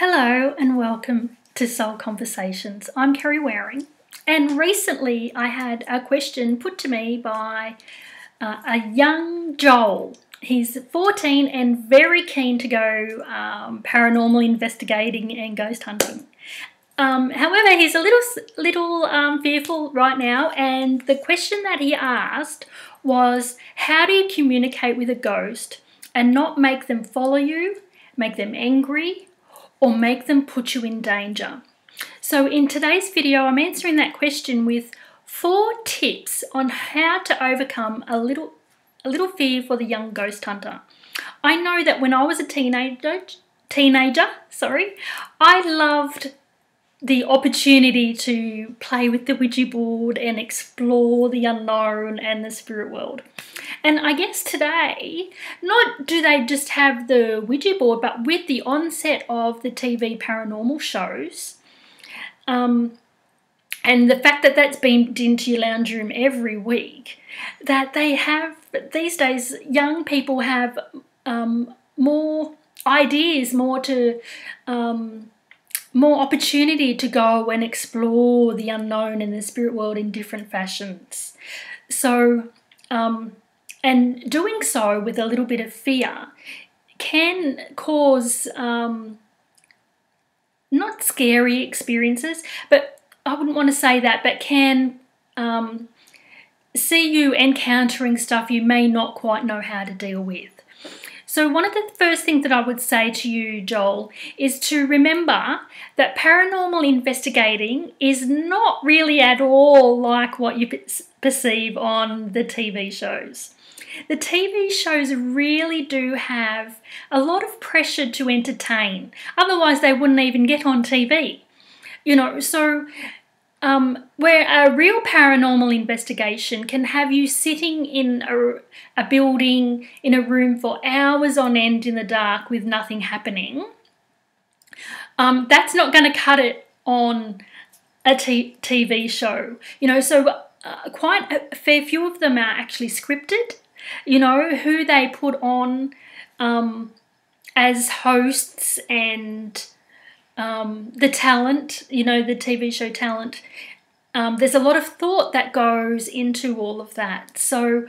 Hello and welcome to Soul Conversations. I'm Kerry Waring, and recently I had a question put to me by a young Joel. He's 14 and very keen to go paranormal investigating and ghost hunting. However, he's a little fearful right now, and the question that he asked was, how do you communicate with a ghost and not make them follow you, make them angry, or make them put you in danger? So in today's video, I'm answering that question with 4 tips on how to overcome a little fear for the young ghost hunter. I know that when I was a teenager, I loved the opportunity to play with the Ouija board and explore the unknown and the spirit world. And I guess today, not do they just have the Ouija board, but with the onset of the TV paranormal shows, and the fact that that's beamed into your lounge room every week, that they have, these days, young people have more ideas, more opportunity to go and explore the unknown and the spirit world in different fashions. So, and doing so with a little bit of fear can cause not scary experiences, but I wouldn't want to say that, but can see you encountering stuff you may not quite know how to deal with. So one of the first things that I would say to you, Joel, is to remember that paranormal investigating is not really at all like what you perceive on the TV shows. The TV shows really do have a lot of pressure to entertain. Otherwise, they wouldn't even get on TV. You know, so where a real paranormal investigation can have you sitting in a building, in a room for hours on end in the dark with nothing happening, that's not going to cut it on a TV show. You know, so quite a fair few of them are actually scripted. You know, who they put on as hosts and the talent, you know, the TV show talent. There's a lot of thought that goes into all of that. So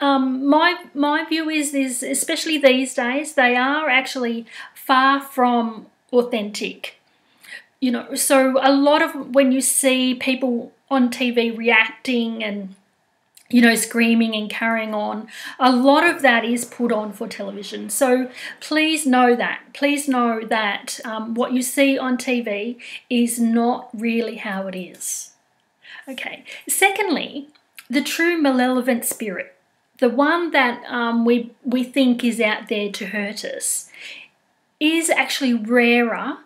my view is especially these days, they are actually far from authentic. You know, so a lot of when you see people on TV reacting and, you know, screaming and carrying on, a lot of that is put on for television. So please know that. Please know that what you see on TV is not really how it is. Okay. Secondly, the true malevolent spirit, the one that we think is out there to hurt us, is actually rarer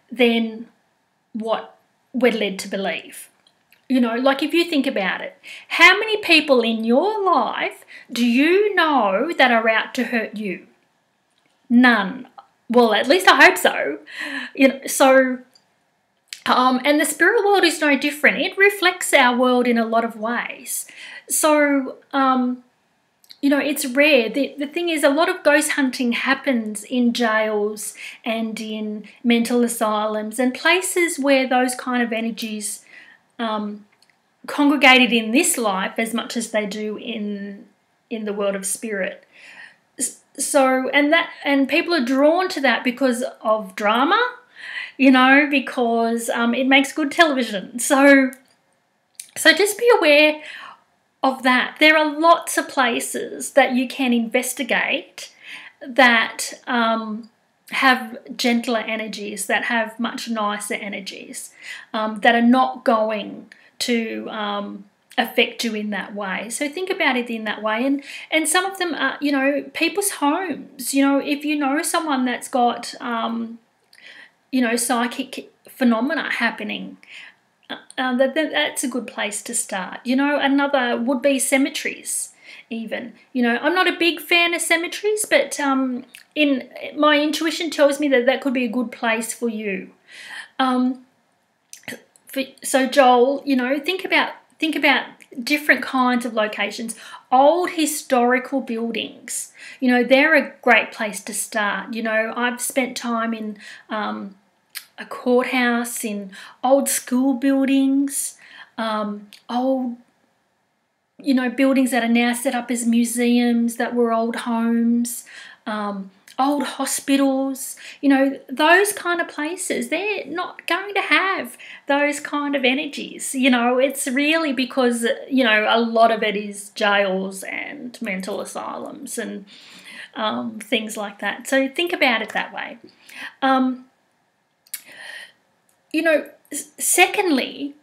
than what we're led to believe. You know, like if you think about it, how many people in your life do you know that are out to hurt you? None. Well, at least I hope so. You know, so, and the spirit world is no different. It reflects our world in a lot of ways. So, you know, it's rare. The thing is, a lot of ghost hunting happens in jails and in mental asylums and places where those kind of energies congregated in this life as much as they do in the world of spirit. So, and people are drawn to that because of drama, you know, because it makes good television. So just be aware of that. There are lots of places that you can investigate that have gentler energies, that have much nicer energies, that are not going to affect you in that way. So think about it in that way. And some of them are, you know, people's homes. You know, if you know someone that's got, you know, psychic phenomena happening, that's a good place to start. You know, another would be cemeteries. Even, you know, I'm not a big fan of cemeteries, but in my intuition tells me that that could be a good place for you. So Joel, you know, think about different kinds of locations. Old historical buildings, you know, they're a great place to start. You know, I've spent time in a courthouse, in old school buildings, old, buildings that are now set up as museums that were old homes, old hospitals, those kind of places. They're not going to have those kind of energies. It's really because, a lot of it is jails and mental asylums and things like that. So think about it that way. Secondly,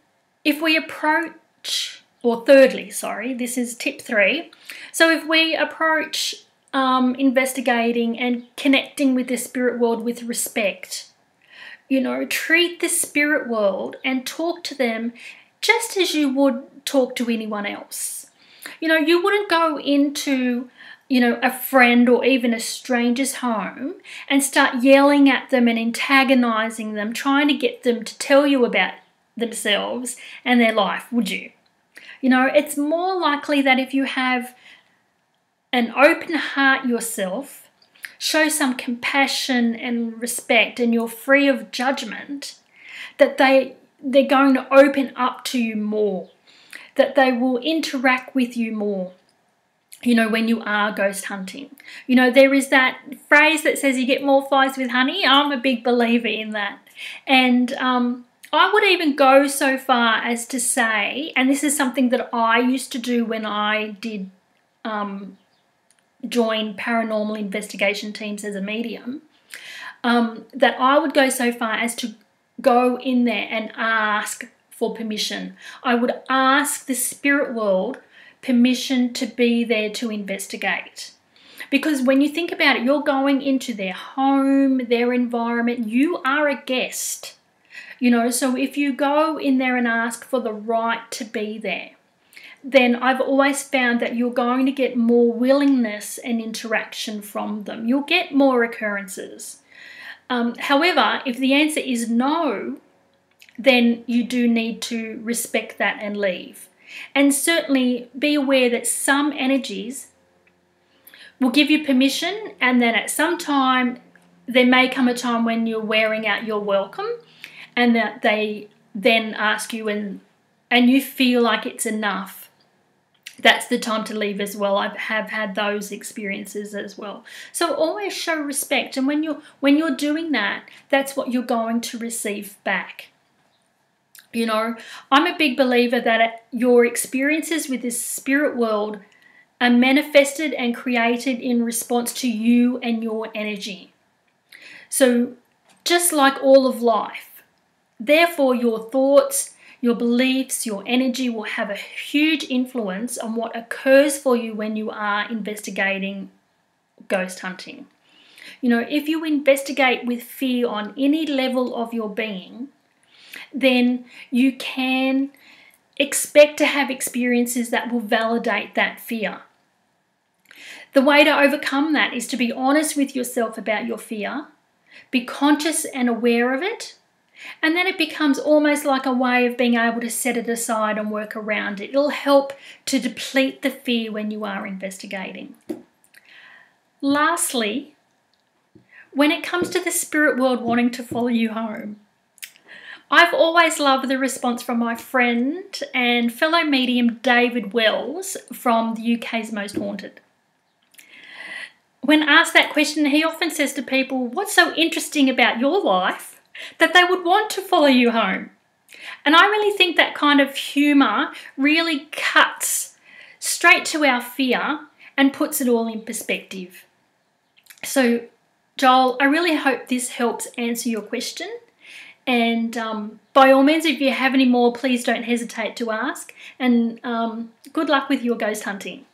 if we approach, or thirdly, sorry, this is tip 3. So if we approach investigating and connecting with the spirit world with respect, treat the spirit world and talk to them just as you would talk to anyone else. You wouldn't go into a friend or even a stranger's home and start yelling at them and antagonizing them, trying to get them to tell you about themselves and their life, would you? It's more likely that if you have an open heart yourself, show some compassion and respect, and you're free of judgment, that they're going to open up to you more, that they will interact with you more. When you are ghost hunting. There is that phrase that says you get more flies with honey. I'm a big believer in that. And I would even go so far as to say, and this is something that I used to do when I did join paranormal investigation teams as a medium, that I would go so far as to go in there and ask for permission. I would ask the spirit world permission to be there to investigate. Because when you think about it, you're going into their home, their environment, you are a guest. So if you go in there and ask for the right to be there, then I've always found that you're going to get more willingness and interaction from them. You'll get more occurrences. However, if the answer is no, then you do need to respect that and leave. And certainly be aware that some energies will give you permission, and then at some time there may come a time when you're wearing out your welcome, and that they then ask you and you feel like it's enough. That's the time to leave as well. I have had those experiences as well. So always show respect, and when you're doing that, that's what you're going to receive back. I'm a big believer that your experiences with this spirit world are manifested and created in response to you and your energy. So just like all of life, therefore your thoughts, your beliefs, your energy will have a huge influence on what occurs for you when you are investigating ghost hunting. If you investigate with fear on any level of your being, then you can expect to have experiences that will validate that fear. The way to overcome that is to be honest with yourself about your fear, be conscious and aware of it, and then it becomes almost like a way of being able to set it aside and work around it. It'll help to deplete the fear when you are investigating. Lastly, when it comes to the spirit world wanting to follow you home, I've always loved the response from my friend and fellow medium David Wells from the UK's Most Haunted. When asked that question, he often says to people, what's so interesting about your life that they would want to follow you home? And I really think that kind of humour really cuts straight to our fear and puts it all in perspective. So, Joel, I really hope this helps answer your question. And by all means, if you have any more, please don't hesitate to ask. And good luck with your ghost hunting.